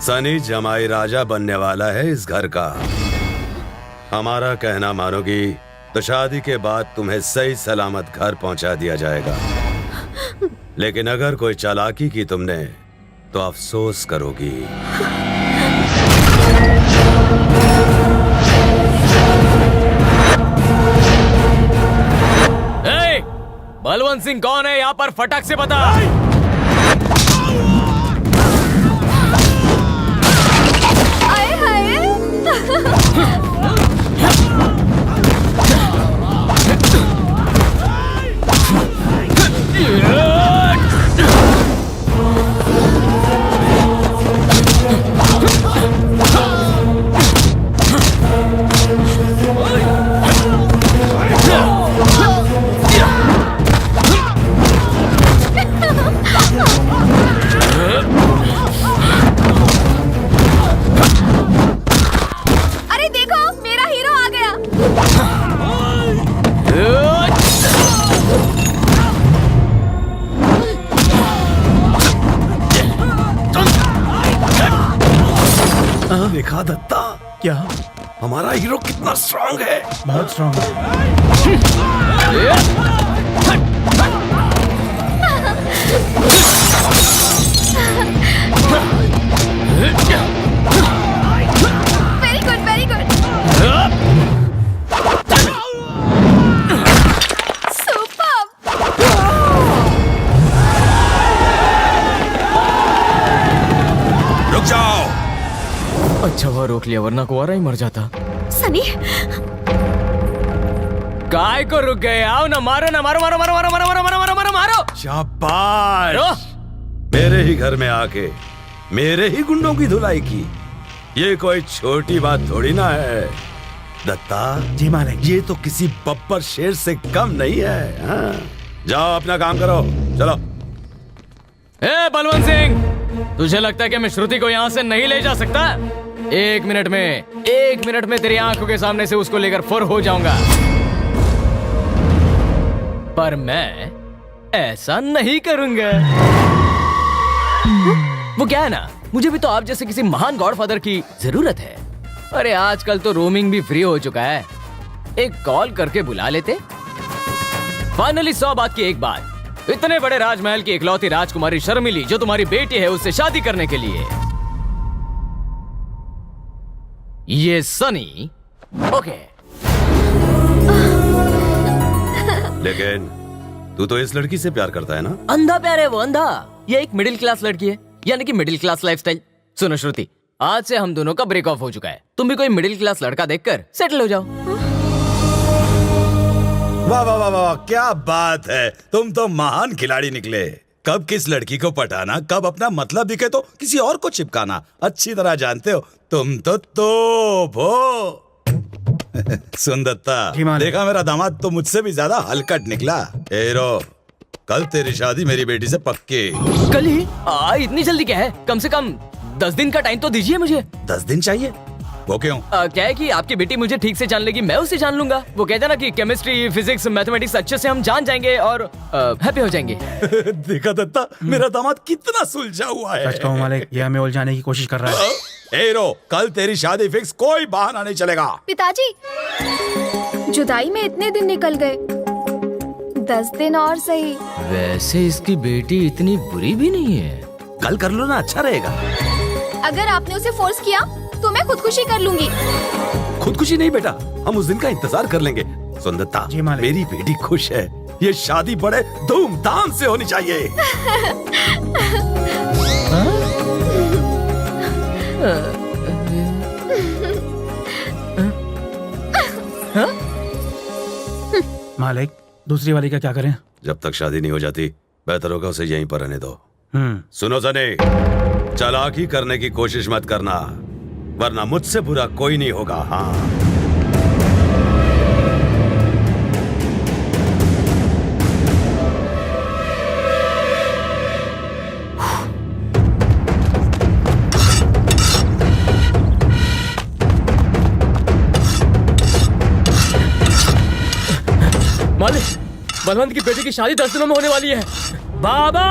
सनी जमाई राजा बनने वाला है इस घर का। हमारा कहना मानोगी तो शादी के बाद तुम्हें सही सलामत घर पहुंचा दिया जाएगा। लेकिन अगर कोई चालाकी की तुमने तो अफसोस करोगी। बलवंत सिंह कौन है यहाँ पर, फटाक से बता। आए हाय। अरे देखो, मेरा हीरो आ गया। देखा दत्ता, क्या? हमारा हीरो कितना स्ट्रांग है। बहुत स्ट्रांग है। Very good, very good. Superb. रुक जाओ। अच्छा हुआ रोक लिया, वरना कुंवारा ही मर जाता। सनी, काय को रुक गए? आओ ना, मारो ना, मारो मारो मारो मारो मारो मारो मारो मारो मारो मारो। शाबाश। मेरे ही घर में आके मेरे ही गुंडों की धुलाई की, ये कोई छोटी बात थोड़ी ना है। दत्ता जी मालिक। ये तो किसी बब्बर शेर से कम नहीं है। हाँ? जाओ अपना काम करो, चलो। ए बलवंत सिंह, तुझे लगता है कि मैं श्रुति को यहाँ से नहीं ले जा सकता? एक मिनट में तेरी आंखों के सामने से उसको लेकर फुर हो जाऊंगा। पर मैं ऐसा नहीं करूंगा। वो क्या है ना, मुझे भी तो आप जैसे किसी महान गॉडफादर की जरूरत है। अरे आजकल तो रोमिंग भी फ्री हो चुका है, एक कॉल करके बुला लेते। फाइनली 100 बात की एक बात, इतने बड़े राजमहल की इकलौती राजकुमारी शर्मिली जो तुम्हारी बेटी है, उससे शादी करने के लिए ये सनी ओके। लेकिन तू तो इस लड़की से प्यार करता है ना? अंधा प्यार है वो, अंधा। ये एक मिडिल क्लास लड़की है, यानी कि मिडिल क्लास लाइफस्टाइल। सुनो श्रुति, आज से हम दोनों का ब्रेक ऑफ हो चुका है। तुम भी कोई मिडिल क्लास लड़का देखकर सेटल हो जाओ। वाह वाह वाह वाह, क्या बात है। तुम तो महान खिलाड़ी निकले। कब किस लड़की को पटाना, कब अपना मतलब दिखे तो किसी और को चिपकाना अच्छी तरह जानते हो। तुम तो तोप हो। सुन दत्ता, देखा मेरा दामाद तो मुझसे भी ज्यादा हलकट निकला। हीरो, कल तेरी शादी मेरी बेटी से पक्की। कल ही? इतनी जल्दी क्या है? कम से कम 10 दिन का टाइम तो दीजिए मुझे। 10 दिन चाहिए? वो क्यों? क्या है कि आपकी बेटी मुझे ठीक से जान लेगी, मैं उसे जान लूंगा। वो कहते हैं ना कि केमिस्ट्री, फिजिक्स, मैथमेटिक्स अच्छे से हम जान जाएंगे और हैप्पी हो जाएंगे। देखा दत्ता, मेरा दामाद कितना सुलझा हुआ है। सच कहूं मालिक, ये हमें उलझाने की कोशिश कर रहा है। हीरो, कल तेरी शादी फिक्स, कोई बहाना नहीं चलेगा। पिताजी, जुदाई में इतने दिन निकल गए, 10 दिन और सही। वैसे इसकी बेटी इतनी बुरी भी नहीं है। कल कर लो ना, अच्छा रहेगा। अगर आपने उसे फोर्स किया तो मैं खुदकुशी कर लूंगी। खुदकुशी नहीं बेटा, हम उस दिन का इंतजार कर लेंगे। सुन दत्ता, मेरी बेटी खुश है, ये शादी बड़े धूमधाम से होनी चाहिए। मालिक, दूसरी वाली का क्या करें? जब तक शादी नहीं हो जाती बेहतर होगा उसे यहीं पर रहने दो। सुनो सनी, चालाकी करने की कोशिश मत करना, वरना मुझसे बुरा कोई नहीं होगा। हाँ, मालिक, बलवंत की बेटी की शादी 10 दिनों में होने वाली है। बाबा,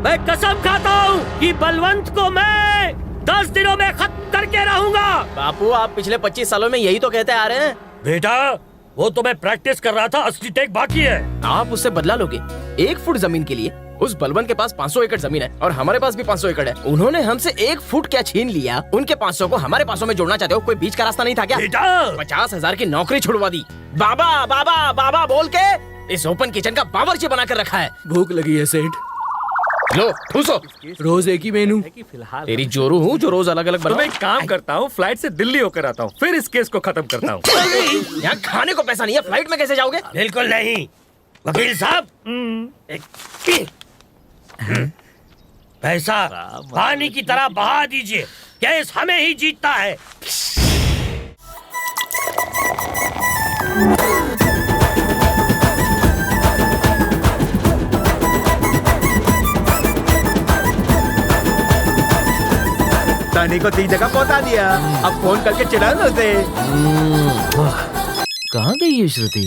मैं कसम खाता हूँ कि बलवंत को मैं 10 दिनों में खत्म करके रहूंगा। बापू आप पिछले 25 सालों में यही तो कहते आ रहे हैं। बेटा वो तो मैं प्रैक्टिस कर रहा था, असली टेक बाकी है। आप उससे बदला लोगे 1 फुट जमीन के लिए। उस बलवंत के पास 500 एकड़ जमीन है और हमारे पास भी 500 एकड़ है। उन्होंने हमसे 1 फुट क्या छीन लिया, उनके 500 को हमारे 500 में जोड़ना चाहते हो? कोई बीच का रास्ता नहीं था क्या? बेटा 50,000 की नौकरी छुड़वा दी। बाबा बाबा बाबा बोल के इस ओपन किचन का बावर्ची बना कर रखा है। भूख लगी है सेठ। लो ठूसो। रोज एक ही मेनू। तेरी जोरू हूँ जो रोज अलग अलग तो मैं बनाऊं। एक काम करता हूँ, फ्लाइट से दिल्ली होकर आता हूँ, फिर इस केस को खत्म करता हूँ। यहाँ खाने को पैसा नहीं है, फ्लाइट में कैसे जाओगे? बिल्कुल नहीं वकील साहब, पैसा पानी की तरह बहा दीजिए, केस हमें ही जीतता है। सनी को 3 जगह पहुंचा दिया, अब फोन करके चिढ़ा लो उसे। कहाँ गई ये श्रुति?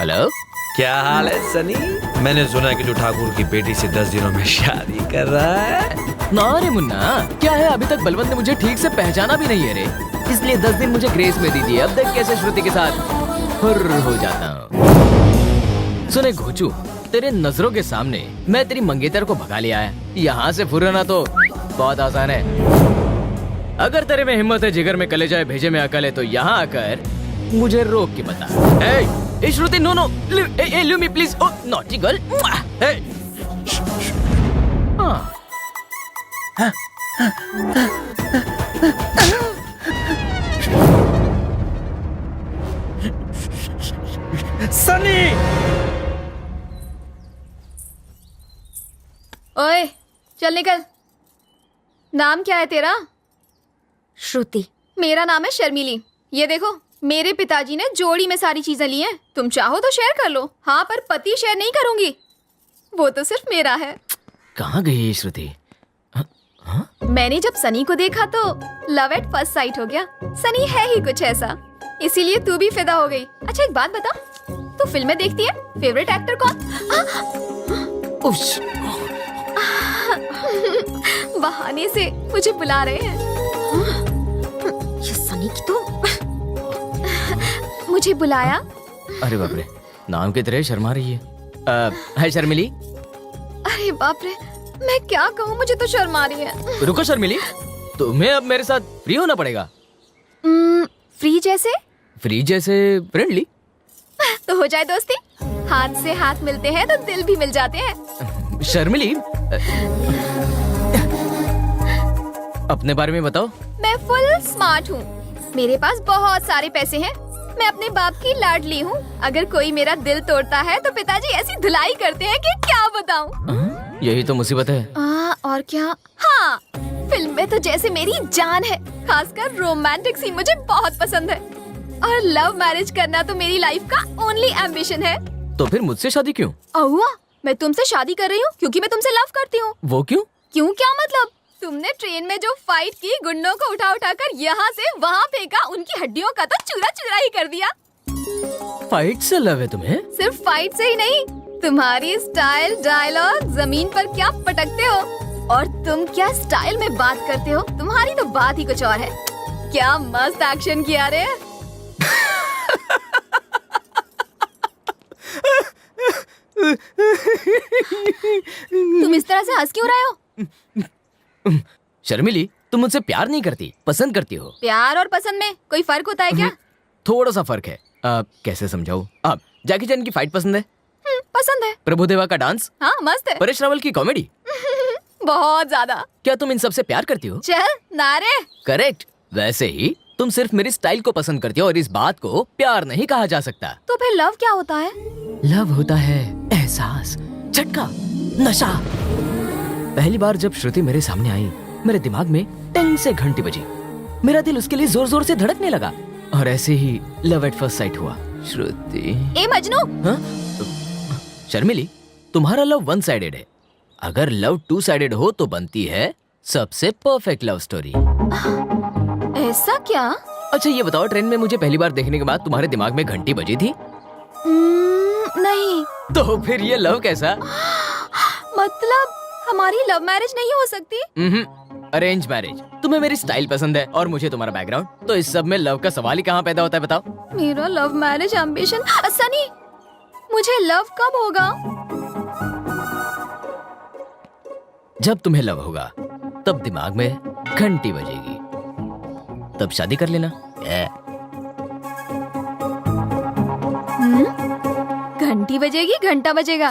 हेलो, क्या हाल है सनी? मैंने सुना कि जो ठाकुर की बेटी से 10 दिनों में शादी कर रहा है। ना रे मुन्ना, क्या है अभी तक बलवंत ने मुझे ठीक से पहचाना भी नहीं है रे, इसलिए 10 दिन मुझे ग्रेस में दीजिए। अब देख कैसे श्रुति के साथ हुर्र हो जाता हूँ। सुने घोचू, तेरे नजरों के सामने मैं तेरी मंगेतर को भगा लिया है। यहाँ से फुर्रना तो बहुत आसान है। अगर तेरे में हिम्मत है जिगर में कलेजा भेजे में अकल है तो यहाँ आकर मुझे रोक के बता। ए Shruti, no no, leave me please. Oh naughty girl. हाँ सनी ओए चल निकल। नाम क्या है तेरा? श्रुति। मेरा नाम है शर्मिली। ये देखो, मेरे पिताजी ने जोड़ी में सारी चीजें ली हैं। तुम चाहो तो शेयर कर लो। हाँ, पर पति शेयर नहीं करूंगी, वो तो सिर्फ मेरा है। कहाँ गई ये श्रुति? मैंने जब सनी को देखा तो लव एट फर्स्ट साइट हो गया। सनी है ही कुछ ऐसा, इसीलिए तू भी फिदा हो गई। अच्छा एक बात बता, तू फिल्में देखती है? फेवरेट एक्टर कौन? उफ्स, बहाने से मुझे बुला रहे हैं। ये सनी की तो मुझे बुलाया? अरे बाप रे, नाम की तरह शर्मा रही है। हाय शर्मिली। अरे बाप रे, मैं क्या कहूँ, मुझे तो शर्म आ रही है। रुको शर्मिली, तुम्हें अब मेरे साथ फ्री होना पड़ेगा। फ्री जैसे? फ्री जैसे फ्रेंडली। तो हो जाए दोस्ती। हाथ से हाथ मिलते हैं तो दिल भी मिल जाते हैं। शर्मिली, अपने बारे में बताओ। मैं फुल स्मार्ट हूँ, मेरे पास बहुत सारे पैसे हैं, मैं अपने बाप की लाडली हूँ। अगर कोई मेरा दिल तोड़ता है तो पिताजी ऐसी धुलाई करते हैं कि क्या बताऊँ। यही तो मुसीबत है। और क्या? हाँ, फिल्म में तो जैसे मेरी जान है, खासकर रोमांटिक सीन मुझे बहुत पसंद है। और लव मैरिज करना तो मेरी लाइफ का ओनली एम्बिशन है। तो फिर मुझसे शादी क्यों? अहुआ, मैं तुमसे शादी कर रही हूँ क्योंकि मैं तुमसे लव करती हूँ। वो क्यों? क्यों क्या मतलब? तुमने ट्रेन में जो फाइट की, गुंडों को उठा उठा कर यहाँ से वहाँ फेंका, उनकी हड्डियों का तो चूरा चूरा ही कर दिया। फाइट से लव है तुम्हें? सिर्फ फाइट से ही नहीं, तुम्हारी स्टाइल, डायलॉग, जमीन पर क्या पटकते हो और तुम क्या स्टाइल में बात करते हो, तुम्हारी तो बात ही कुछ और है। क्या मस्त एक्शन किया रे। तुम इस तरह से हंस क्यों रहे हो? शर्मिली, तुम मुझसे प्यार नहीं करती, पसंद करती हो। प्यार और पसंद में कोई फर्क होता है क्या? थोड़ा सा फर्क है। कैसे समझाऊं? जैकी चैन की फाइट पसंद है? पसंद है। प्रभुदेवा का डांस? हाँ मस्त है। परेश रावल की कॉमेडी? बहुत ज्यादा। क्या तुम इन सब से प्यार करती हो? चल नारे। करेक्ट। वैसे ही तुम सिर्फ मेरी स्टाइल को पसंद करती हो और इस बात को प्यार नहीं कहा जा सकता। तो फिर लव क्या होता है? लव होता है एहसास, झटका, नशा। पहली बार जब श्रुति मेरे सामने आई, मेरे दिमाग में टिंग से घंटी बजी। मेरा दिल उसके लिए जोर जोर से धड़कने लगा और ऐसे ही लव एट फर्स्ट साइट हुआ। श्रुति। ए मजनू। हाँ? शर्मिली, तुम्हारा लव वन साइडेड है। अगर लव टू साइडेड हो तो बनती है सबसे परफेक्ट लव स्टोरी। ऐसा क्या? अच्छा ये बताओ, ट्रेन में मुझे पहली बार देखने के बाद तुम्हारे दिमाग में घंटी बजी थी? नहीं। तो फिर ये लव कैसा? मतलब हमारी लव मैरिज नहीं हो सकती? Arrange marriage. तुम्हें मेरी स्टाइल पसंद है और मुझे तुम्हारा बैकग्राउंड, तो इस सब में लव का सवाल ही कहाँ पैदा होता है बताओ? मेरा लव मैरिज एम्बिशन। सनी, मुझे लव कब होगा? जब तुम्हें लव होगा तब दिमाग में घंटी बजेगी, तब शादी कर लेना। घंटी बजेगी, घंटा बजेगा।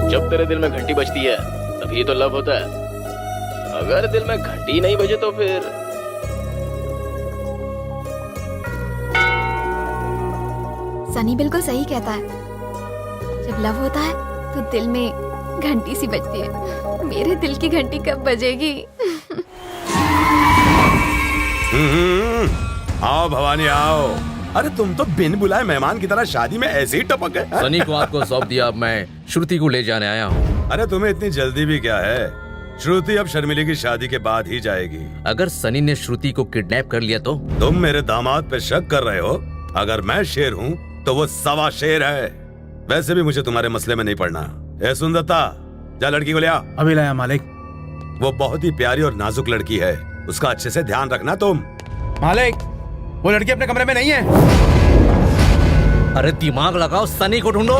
जब तेरे दिल में घंटी बजती है तभी तो लव होता है। अगर दिल में घंटी नहीं बजे तो फिर सनी बिल्कुल सही कहता है। जब लव होता है तो दिल में घंटी सी बजती है। मेरे दिल की घंटी कब बजेगी? आओ भवानी आओ। अरे तुम तो बिन बुलाए मेहमान की तरह शादी में ऐसे ही टपक गए। सनी को आपको सौंप दिया, अब मैं श्रुति को ले जाने आया हूँ। अरे तुम्हें इतनी जल्दी भी क्या है? श्रुति अब शर्मिली की शादी के बाद ही जाएगी। अगर सनी ने श्रुति को किडनैप कर लिया तो? तुम मेरे दामाद पे शक कर रहे हो? अगर मैं शेर हूँ तो वो सवा शेर है। वैसे भी मुझे तुम्हारे मसले में नहीं पड़ना। ए सुंदरता, जा लड़की को ले आ। अभी लाया मालिक। वो बहुत ही प्यारी और नाजुक लड़की है, उसका अच्छे से ध्यान रखना तुम। मालिक, वो लड़की अपने कमरे में नहीं है। अरे दिमाग लगाओ, सनी को ढूंढो।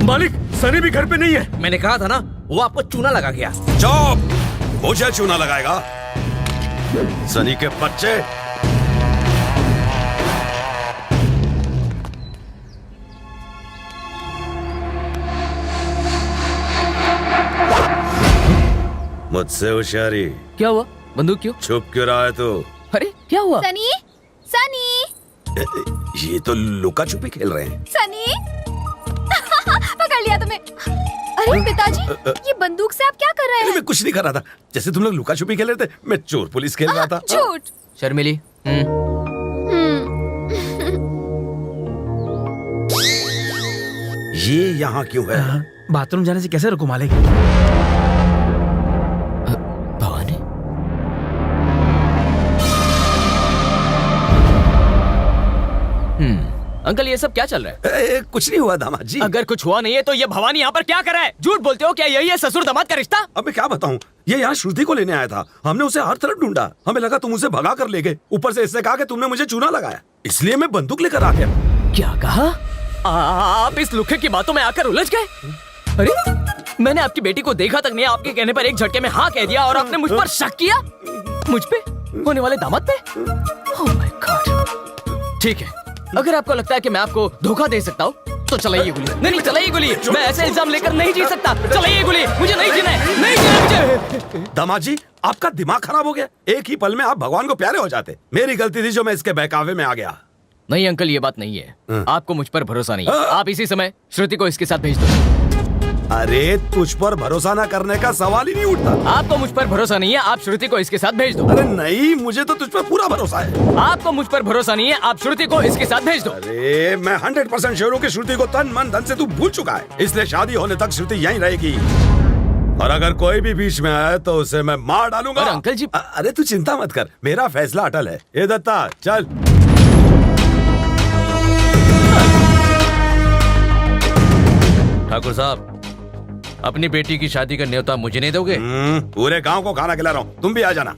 मालिक, सनी भी घर पे नहीं है। मैंने कहा था ना, वो आपको चूना लगा गया। चुप! मुझे चूना लगाएगा सनी के बच्चे। मुझसे होशियारी। क्या हुआ? बंदूक क्यों? छुप क्यों रहा है तू? अरे क्या हुआ? सनी, सनी, ये तो लुका छुपी खेल रहे हैं। सनी, पकड़ लिया तुम्हें। अरे पिताजी, ये बंदूक से आप क्या कर रहे अरे हैं? मैं कुछ नहीं कर रहा था। जैसे तुम लोग लुका छुपी खेल रहे थे, मैं चोर पुलिस खेल रहा था। झूठ। शर्मिली, ये यहाँ क्यों है? बाथरूम जाने से कैसे रुकूं मालिक? भवानी, अंकल ये सब क्या चल रहा है? कुछ नहीं हुआ दामाद जी। अगर कुछ हुआ नहीं है तो ये भवानी यहाँ पर क्या कर रहा है? झूठ बोलते हो क्या? यही है ससुर दामाद का रिश्ता? अब मैं क्या बताऊं, ये यहाँ श्रुति को लेने आया था। हमने उसे हर तरफ ढूंढा, हमें लगा तुम उसे भगा कर ले गए। ऊपर से इससे कहा कि तुमने मुझे चूना लगाया, इसलिए मैं बंदूक लेकर आ गया। क्या कहा? आप इस लुखे की बातों में आकर उलझ गए? अरे मैंने आपकी बेटी को देखा तक नहीं, आपके कहने पर एक झटके में हाँ कह दिया और आपने मुझ पर शक किया। मुझ पे होने वाले दामाद पे? Oh my God. ठीक है, अगर आपको लगता है कि मैं आपको धोखा दे सकता हूँ तो चलाइए गोली। नहीं, चलाइए गोली। मैं ऐसे इल्जाम लेकर नहीं जी सकता। चलाइए गोली, मुझे नहीं जीना है, नहीं जीना मुझे। दामाद जी, आपका दिमाग खराब हो गया। एक ही पल में आप भगवान को प्यारे हो जाते। मेरी गलती थी जो मैं इसके बहकावे में आ गया। नहीं अंकल, ये बात नहीं है। आपको मुझ पर भरोसा नहीं है। आप इसी समय श्रुति को इसके साथ भेज दो। अरे तुझ पर भरोसा ना करने का सवाल ही नहीं उठता। आपको मुझ पर भरोसा नहीं है, आप श्रुति को इसके साथ भेज दो। अरे नहीं, मुझे तो तुझ पर पूरा भरोसा है। आपको मुझ पर भरोसा नहीं है, आप श्रुति को इसके साथ भेज दो। अरे मैं 100% श्योर हूँ कि श्रुति को तन मन धन से तू भूल चुका है, इसलिए शादी होने तक श्रुति यहीं रहेगी। और अगर कोई भी बीच में आए तो उसे मैं मार डालूंगा। अरे अंकल जी, अरे तू चिंता मत कर, मेरा फैसला अटल है। ए दत्ता, चल। ठाकुर साहब, अपनी बेटी की शादी का न्योता मुझे नहीं दोगे? पूरे गांव को खाना खिला रहा हूँ, तुम भी आ जाना।